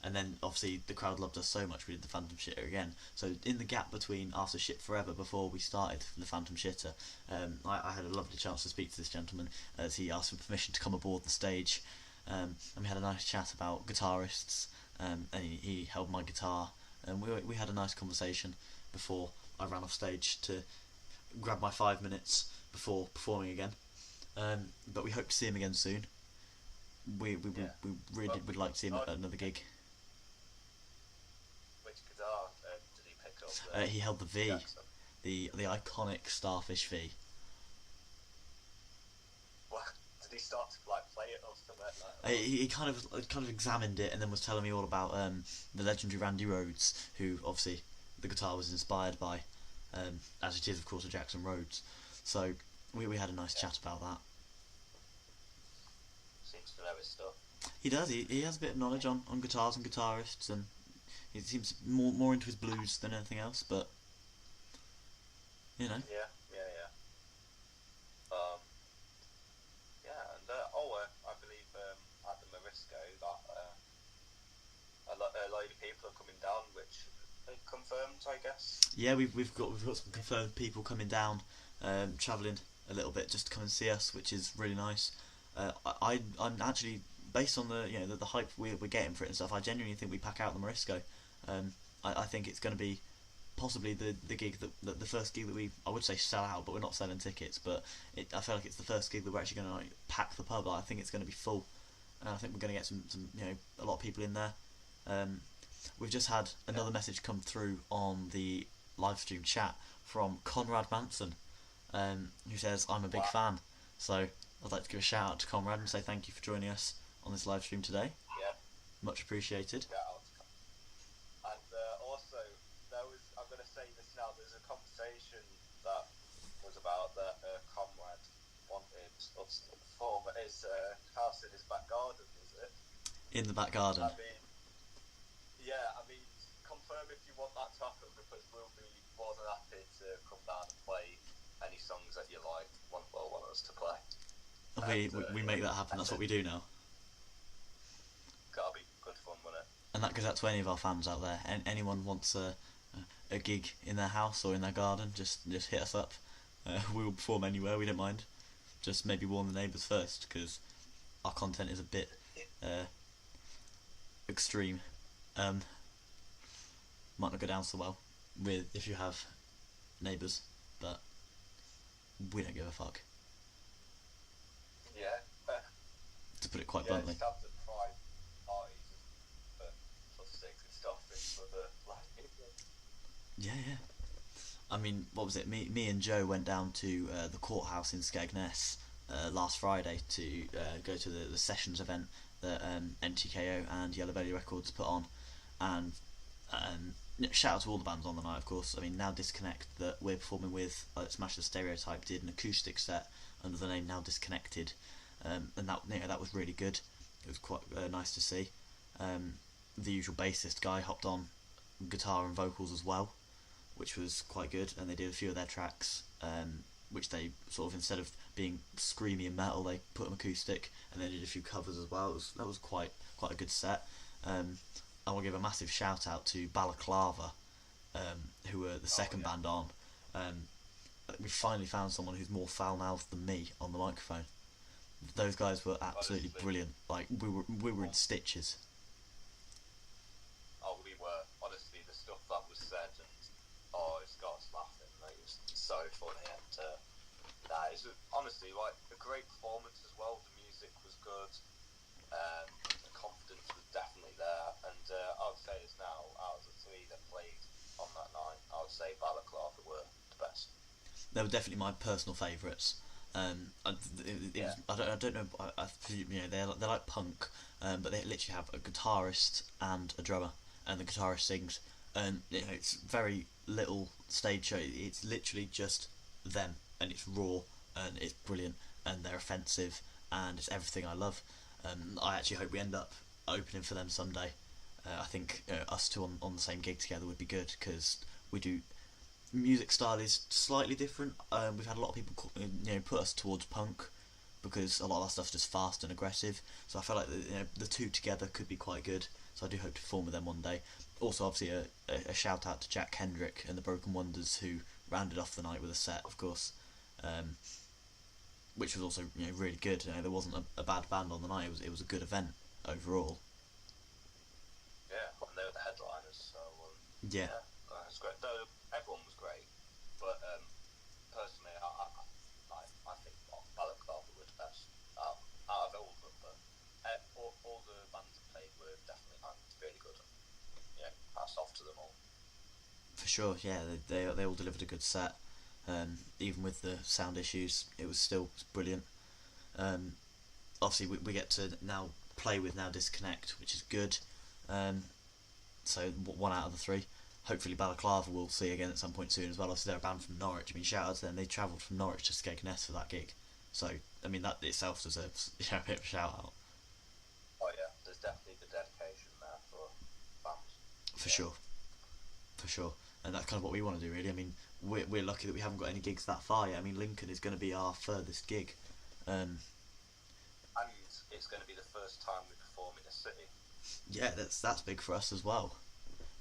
And then obviously the crowd loved us so much we did the Phantom Shitter again. So in the gap between after Shit Forever, before we started the Phantom Shitter, I had a lovely chance to speak to this gentleman as he asked for permission to come aboard the stage, and we had a nice chat about guitarists, and he held my guitar, and we had a nice conversation before I ran off stage to grab my 5 minutes before performing again. But we hope to see him again soon. We really would like to see him at another gig. Which guitar did he pick up? He held the V, the iconic Starfish V. What? Did he start to play it or something? He kind of examined it and then was telling me all about the legendary Randy Rhoads, who obviously the guitar was inspired by, as it is of course a Jackson Rhodes. So we had a nice chat about that. Seems to know his stuff. He does. He has a bit of knowledge on guitars and guitarists, and he seems more into his blues than anything else. But you know. Yeah. I believe at the Morisco that a load of people are coming down, which are confirmed, I guess. Yeah, we've got some confirmed people coming down, travelling a little bit just to come and see us, which is really nice. I'm actually, based on the hype we're getting for it and stuff, I genuinely think we pack out the Morisco. I think it's going to be possibly the gig that the first gig that I would say sell out, but we're not selling tickets. But I feel like it's the first gig that we're actually going to like pack the pub. Like, I think it's going to be full, and I think we're going to get some a lot of people in there. We've just had another message come through on the live stream chat from Conrad Manson, who says, I'm a big fan. So I'd like to give a shout out to Conrad and say thank you for joining us on this live stream today. Yeah. Much appreciated. Yeah, and also, I'm going to say this now, there's a conversation that was about that Conrad wanted us to perform at his house in his back garden, is it? In the back garden. I mean, confirm if you want that to happen, because we'll be more than happy to come down and play any songs that you like, want us to play. We make that happen, that's what we do now. Gotta be good fun, wouldn't it? And that goes out to any of our fans out there. Anyone wants a gig in their house or in their garden, just hit us up. We will perform anywhere, we don't mind. Just maybe warn the neighbours first, because our content is a bit extreme. Might not go down so well if you have neighbours, but we don't give a fuck. Yeah. To put it quite bluntly. Just have the private parties for sticks and stuff for the Yeah. I mean, what was it? Me and Joe went down to the courthouse in Skegness last Friday to go to the sessions event that NTKO and Yellow Belly Records put on, and shout out to all the bands on the night, of course. I mean, Now Disconnect, that we're performing with, Smash the Stereotype, did an acoustic set under the name Now Disconnected, and that was really good. It was quite nice to see. The usual bassist guy hopped on guitar and vocals as well, which was quite good, and they did a few of their tracks, which they sort of, instead of being screamy and metal, they put them acoustic, and they did a few covers as well. That was quite a good set. I will give a massive shout out to Balaclava, who were the second band on. We finally found someone who's more foul-mouthed than me on the microphone. Those guys were absolutely brilliant. Like, we were in stitches. Oh, we were. Honestly, the stuff that was said, and it's got us laughing. Like, it was so funny, and it's honestly like a great performance as well. The music was good. The confidence was definitely there, and I would say it's now, out of the three that played on that night, I would say Balaclava were the best. They were definitely my personal favourites. I don't know. I presume, they're like punk, but they literally have a guitarist and a drummer, and the guitarist sings, and it's very little stage show. It's literally just them, and it's raw, and it's brilliant, and they're offensive, and it's everything I love. I actually hope we end up opening for them someday. I think us two on the same gig together would be good, because we do. Music style is slightly different. We've had a lot of people put us towards punk, because a lot of our stuff's just fast and aggressive. So I feel like the two together could be quite good. So I do hope to perform with them one day. Also, obviously, a shout out to Jack Kendrick and the Broken Wonders, who rounded off the night with a set, of course, which was also really good. There wasn't a bad band on the night. It was a good event overall. Yeah, and they were the headliners, so yeah, that's great. Though everyone was great, but personally, I think Balaclava were the best out of all of them. But all the bands that played were definitely really good. Yeah, hats off to them all. For sure, yeah, they all delivered a good set. Even with the sound issues, it was still brilliant. Obviously, we get to now play with Now Disconnect, which is good. So one out of the three. Hopefully Balaclava we'll see again at some point soon as well. Obviously they're a band from Norwich. I mean, shout out to them. They travelled from Norwich to Skegness for that gig. So, I mean, that itself deserves a bit of a shout out. Oh yeah, there's definitely the dedication there for fans. For sure. And that's kind of what we want to do, really. I mean, we're lucky that we haven't got any gigs that far yet. I mean, Lincoln is going to be our furthest gig. And it's going to be the first time we perform in a city. Yeah, that's big for us as well.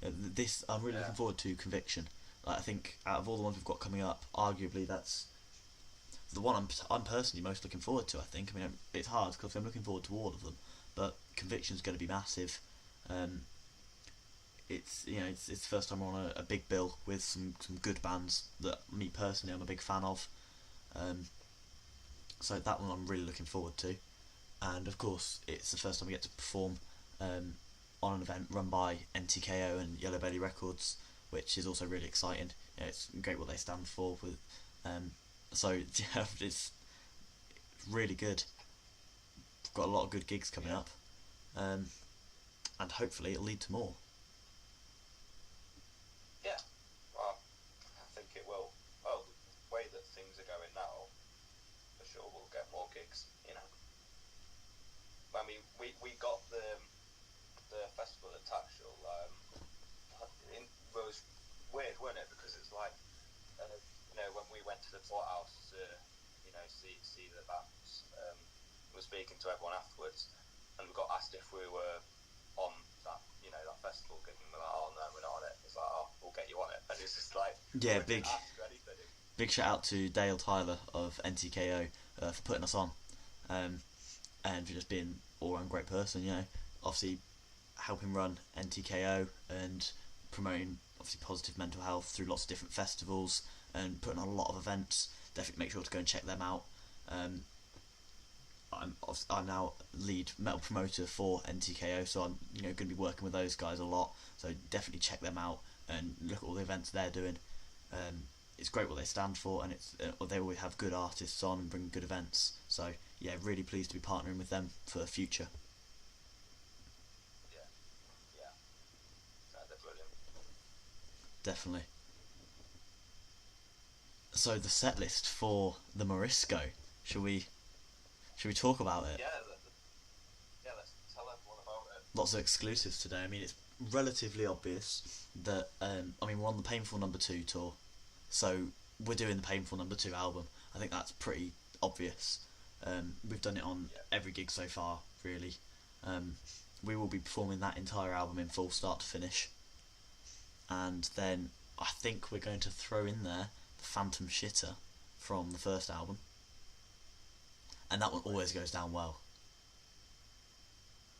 I'm really looking forward to Conviction. I think out of all the ones we've got coming up, arguably that's the one I'm personally most looking forward to. I think. I mean, it's hard because I'm looking forward to all of them, but Conviction's going to be massive. it's it's the first time we're on a big bill with some good bands that me personally I'm a big fan of. Um, so that one I'm really looking forward to, and of course it's the first time we get to perform um, on an event run by NTKO and Yellow Belly Records, which is also really exciting. It's great what they stand for. With so yeah, it's really good. We've got a lot of good gigs coming up, and hopefully it'll lead to more. Yeah, well, I think it will. Well, the way that things are going now, for sure we'll get more gigs. I mean, we got the festival at Tatchell. It was weird, wasn't it? Because it's like, when we went to the courthouse to, see the bands, we were speaking to everyone afterwards, and we got asked if we were on that, that festival gig, and we're like, oh no, we're not on it. It's like, oh, we'll get you on it, and it's just like, Yeah, we didn't ask for anything. big shout out to Dale Tyler of NTKO for putting us on, and for just being all around great person. Obviously helping run NTKO and promoting obviously positive mental health through lots of different festivals and putting on a lot of events. Definitely make sure to go and check them out. I'm now lead metal promoter for NTKO, so I'm going to be working with those guys a lot. So definitely check them out and look at all the events they're doing. It's great what they stand for, and they always have good artists on and bring good events. So yeah, really pleased to be partnering with them for the future. Yeah, no, they're brilliant. Definitely. So the set list for the Morisco, should we talk about it? Yeah, let's tell everyone about it. Lots of exclusives today. I mean, it's relatively obvious that we're on the Painful Number 2 tour, so we're doing the Painful Number 2 album. I think that's pretty obvious. We've done it on every gig so far, really. We will be performing that entire album in full, start to finish, and then I think we're going to throw in there the Phantom Shitter from the first album, and that one always goes down well.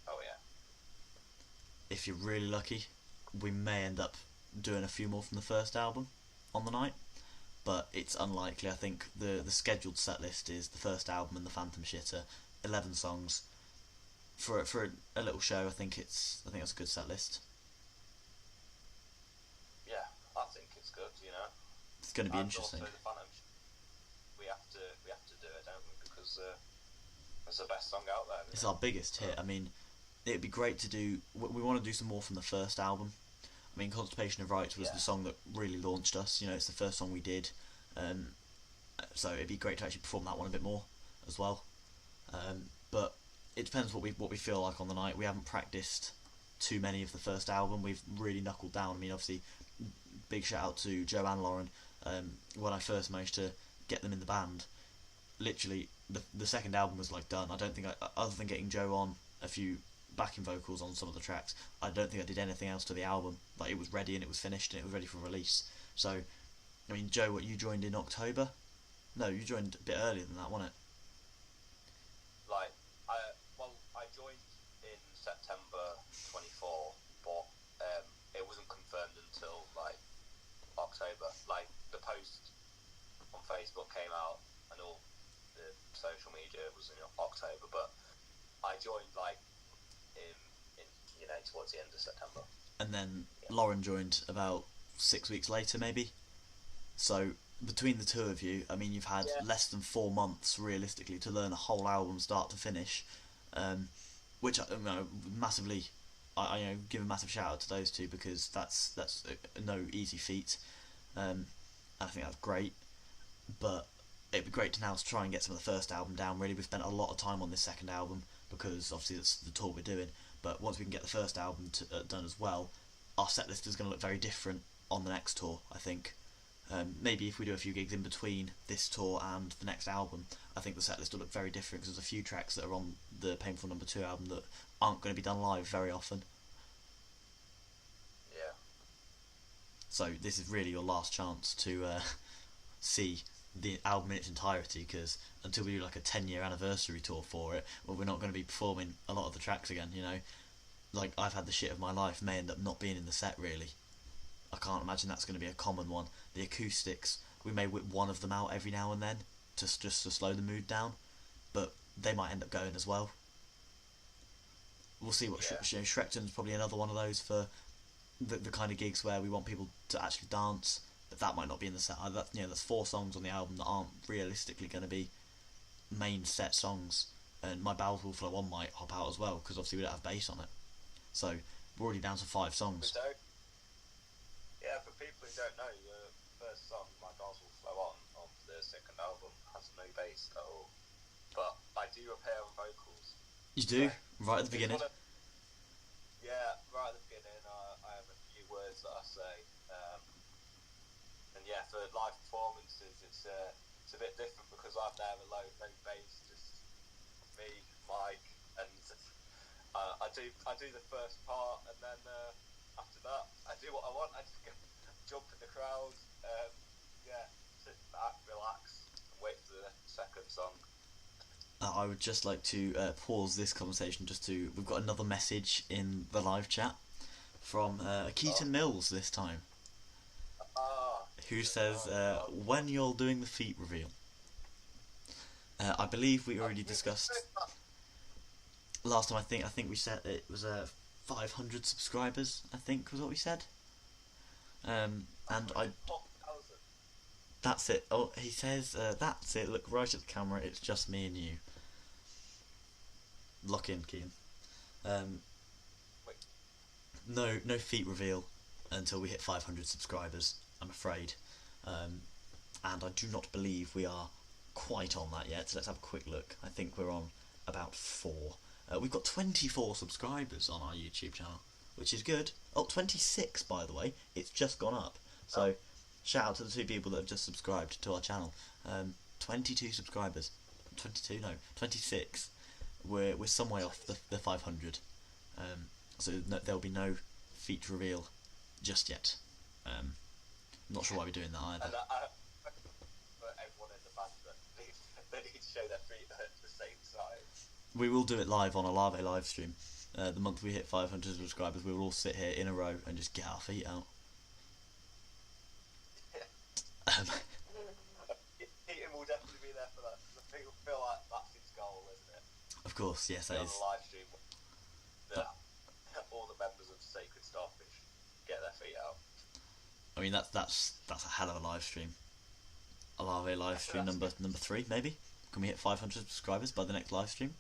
Oh yeah. If you're really lucky, we may end up doing a few more from the first album on the night, but it's unlikely. I think the scheduled set list is the first album and the Phantom Shitter, 11 songs. For a little show, I think that's a good set list. Yeah, I think it's good. It's going to be interesting. Also the Phantom, we have to do it, don't we? Because it's the best song out there. It's our biggest hit. I mean, it'd be great to do. We want to do some more from the first album. I mean, Constipation of Rights was the song that really launched us. It's the first song we did, so it'd be great to actually perform that one a bit more as well. But it depends what we feel like on the night. We haven't practiced too many of the first album. We've really knuckled down. I mean, obviously, big shout out to Joe and Lauren. When I first managed to get them in the band, literally the second album was like done. I don't think other than getting Joe on a few backing vocals on some of the tracks, I don't think I did anything else to the album. Like, it was ready and it was finished and it was ready for release. So, I mean, Joe, what, you joined in October? No, you joined a bit earlier than that, wasn't it? I joined in September 24, but it wasn't confirmed until October. The post on Facebook came out and all the social media was in October, but I joined in towards the end of September. And then Lauren joined about 6 weeks later, maybe. So between the two of you, I mean, you've had less than 4 months realistically to learn a whole album start to finish, which massively. I give a massive shout out to those two, because that's no easy feat. I think that's great, but it'd be great to now try and get some of the first album down. Really, we've spent a lot of time on this second album because obviously that's the tour we're doing. But once we can get the first album done as well, our set list is going to look very different on the next tour, I think. Maybe if we do a few gigs in between this tour and the next album, I think the set list will look very different, because there's a few tracks that are on the Painful Number 2 album that aren't going to be done live very often. Yeah. So this is really your last chance to see the album in its entirety, because until we do like a 10-year anniversary tour for it, well, we're not going to be performing a lot of the tracks again, like I've had the shit of my life may end up not being in the set really. I can't imagine that's going to be a common one. The acoustics, we may whip one of them out every now and then just to slow the mood down, but they might end up going as well. We'll see what Shrekton's probably another one of those for the kind of gigs where we want people to actually dance, but that might not be in the set. There's 4 songs on the album that aren't realistically going to be main set songs, and My Bowels Will Flow On might hop out as well because obviously we don't have bass on it. So we're already down to 5 songs. Yeah, for people who don't know, the first song, My Bowels Will Flow On the second album, has no bass at all. But I do appear on vocals. You do? Right at the beginning? Right at the beginning, I have a few words that I say. And yeah, for live performances, it's a bit different because I'm there alone, no bass, just me, Mike, and I do the first part, and then after that, I do what I want. I just jump in the crowd, sit back, relax, and wait for the second song. I would just like to pause this conversation we've got another message in the live chat from Keaton Mills this time, who says, when you're doing the feet reveal. I believe we already discussed last time. I think we said it was 500 subscribers, I think was what we said. And that's it. Oh, he says, that's it, look right at the camera, it's just me and you. Lock in, Keane. No feet reveal until we hit 500 subscribers, I'm afraid. And I do not believe we are quite on that yet, so let's have a quick look. I think we're on about 4. We've got 24 subscribers on our YouTube channel, which is good. 26 by the way, it's just gone up. So shout out to the 2 people that have just subscribed to our channel. 22 subscribers. 26. We're some way off the 500. So there'll be no feet reveal just yet. Not sure why we're doing that either. And for everyone in the band they need to show their feet at the same size. We will do it live on a Larvae live stream. The month we hit 500 subscribers, we will all sit here in a row and just get our feet out. Keaton will definitely be there for that, because I feel like that's his goal, isn't it? Of course, yes, that is. On the live stream, all the members of Sacred Starfish get their feet out. I mean, that's a hell of a live stream. A Larvae live stream number 3, maybe? Can we hit 500 subscribers by the next live stream?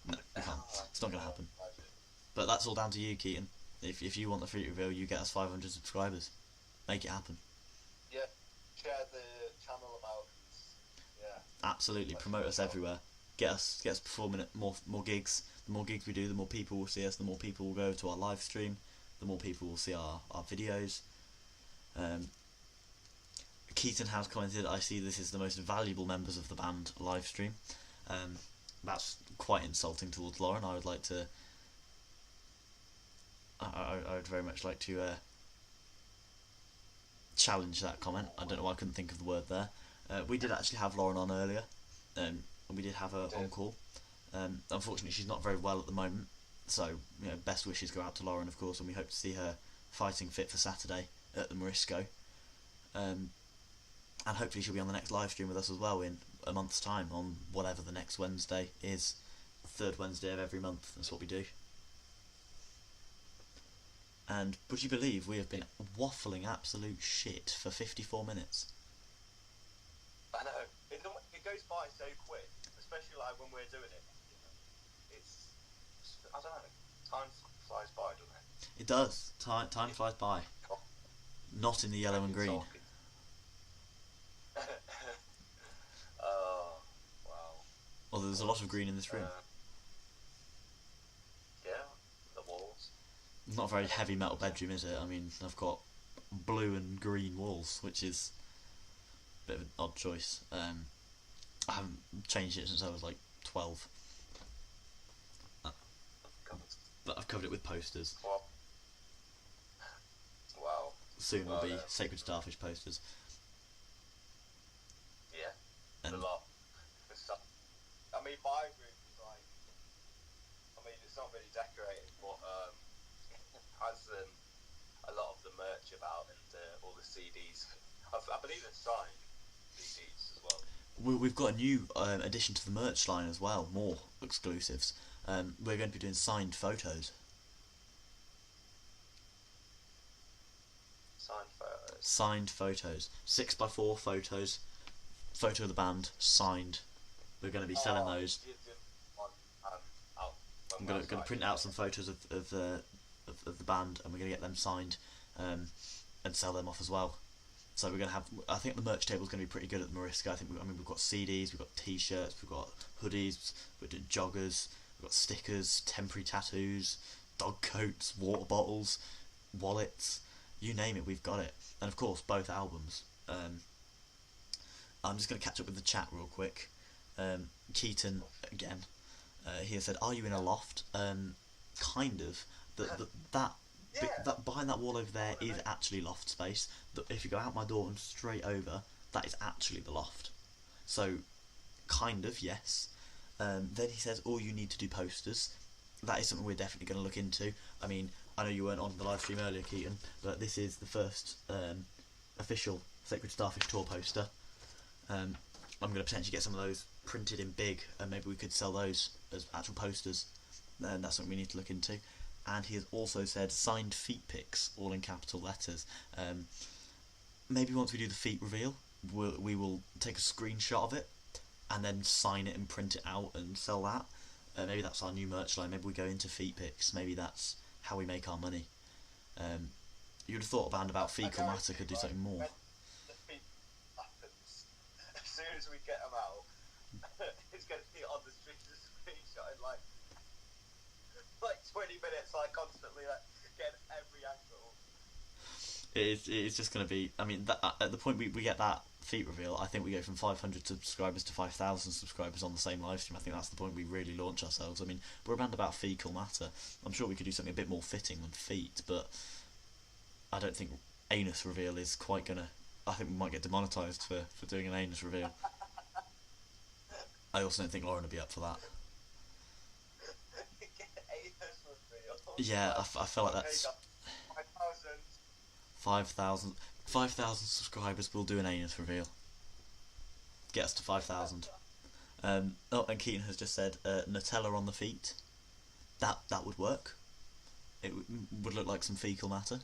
No, we can't. It's not going to happen. But that's all down to you, Keaton. If you want the free reveal, you get us 500 subscribers. Make it happen. Yeah, share the channel about. Yeah. Absolutely, promote us everywhere. Get us performing at more gigs. The more gigs we do, the more people will see us. The more people will go to our live stream. The more people will see our videos. Keaton has commented, I see this is the most valuable members of the band live stream. That's quite insulting towards Lauren. I would like to. I would very much like to challenge that comment. I don't know why I couldn't think of the word there. We did actually have Lauren on earlier, and we did have her on call. Unfortunately, she's not very well at the moment, so best wishes go out to Lauren, of course, and we hope to see her fighting fit for Saturday at the Morisco. And hopefully she'll be on the next live stream with us as well in a month's time, on whatever the next Wednesday is. Third Wednesday of every month, that's what we do. And would you believe we have been waffling absolute shit for 54 minutes? I know. It goes by so quick, especially like when we're doing it. It's, I don't know, time flies by, doesn't it? It does. Time flies by. Not in the yellow and green. Oh, wow. Although there's a lot of green in this room. Yeah, the walls. Not a very heavy metal bedroom, is it? I mean, I've got blue and green walls, which is a bit of an odd choice. I haven't changed it since I was like 12. But I've covered it with posters. Wow. Soon will be Sacred Starfish posters. Yeah, and a lot. I mean, my room is like, I mean, it's it's not really decorated, but has a lot of the merch about and all the CDs. I believe it's signed CDs as well. We've got a new addition to the merch line as well. More exclusives. We're going to be doing signed photos. Signed photos. Signed photos. 6x4 photos. Photo of the band signed. We're going to be selling those. I'm going to print out some photos of the band, and we're going to get them signed and sell them off as well. So we're going to have. I think the merch table is going to be pretty good at the Mariska. We've got CDs, we've got T-shirts, we've got hoodies, we're doing joggers, we've got stickers, temporary tattoos, dog coats, water bottles, wallets. You name it, we've got it. And of course, both albums. I'm just going to catch up with the chat real quick. Keaton again. He has said, "Are you in a loft?" Kind of. That behind that wall over there is actually loft space. If you go out my door and straight over, that is actually the loft. So, kind of, yes. Then he says, "All you need to do posters." That is something we're definitely going to look into. I mean, I know you weren't on the live stream earlier, Keaton, but this is the first official Sacred Starfish tour poster. I'm going to potentially get some of those printed in big, and maybe we could sell those as actual posters. And that's something we need to look into. And he has also said signed feet pics, all in capital letters. Maybe once we do the feet reveal, we will take a screenshot of it and then sign it and print it out and sell that. Maybe that's our new merch line. Maybe we go into feet pics. Maybe that's how we make our money. You'd have thought a band about fecal matter could do something more. As soon as we get them out, it's going to be on the street screenshot in like 20 minutes, like constantly getting every angle. It's just going to be. I mean, at the point we get that feet reveal, I think we go from 500 subscribers to 5,000 subscribers on the same live stream. I think that's the point we really launch ourselves. I mean, we're a band about fecal matter. I'm sure we could do something a bit more fitting than feet, but I don't think anus reveal is quite gonna. I think we might get demonetised for doing an anus reveal. I also don't think Lauren would be up for that. Yeah, I feel like that's 5,000 subscribers. We'll do an anus reveal. Get us to 5,000. And Keaton has just said Nutella on the feet. That would work. It would look like some fecal matter.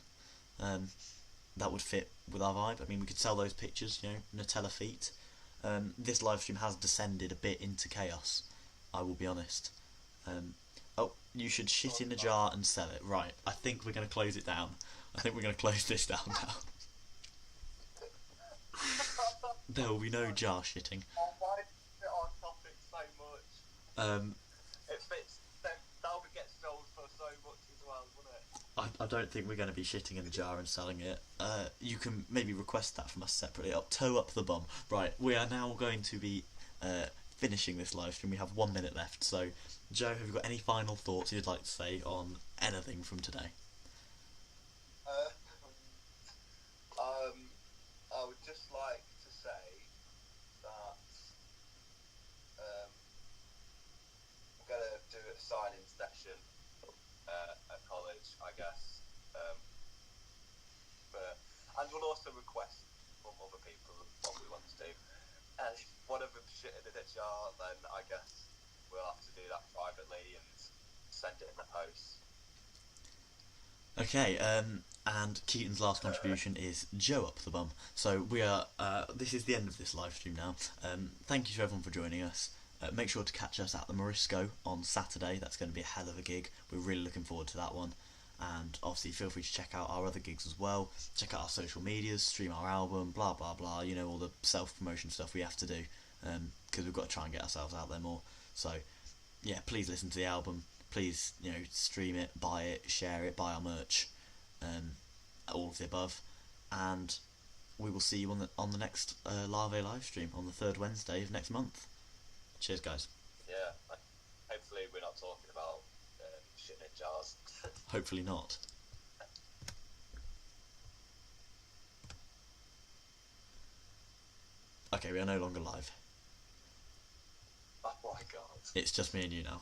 That would fit with our vibe. I mean, we could sell those pictures. Nutella feet. This live stream has descended a bit into chaos. I will be honest. You should shit in a jar and sell it. Right, I think we're going to close it down. I think we're going to close this down now. There will be no jar shitting. Why is it on topic so much? It fits. That would get sold for so much as well, wouldn't it? I don't think we're going to be shitting in the jar and selling it. You can maybe request that from us separately. Toe up the bum. Right, we are now going to be finishing this live stream. We have 1 minute left. So, Joe, have you got any final thoughts you'd like to say on anything from today? I would just like to say that we're going to do a signing session at college, I guess. And we'll also request from other people what we want to do. And if one of them shit in a jar, then I guess we'll have to do that privately and send it in the post. Okay, and Keaton's last contribution is Joe up the bum. So we are. This is the end of this live stream now. Thank you to everyone for joining us. Make sure to catch us at the Morisco on Saturday. That's going to be a hell of a gig. We're really looking forward to that one. And obviously, feel free to check out our other gigs as well. Check out our social medias, stream our album, blah blah blah. All the self-promotion stuff we have to do because we've got to try and get ourselves out there more. So yeah, please listen to the album. Please, stream it, buy it, share it, buy our merch, all of the above, and we will see you on the next Larvae live stream on the third Wednesday of next month. Cheers, guys. Yeah, hopefully we're not talking about shit in jars. Hopefully not. Okay, we are no longer live. Oh my god. It's just me and you now.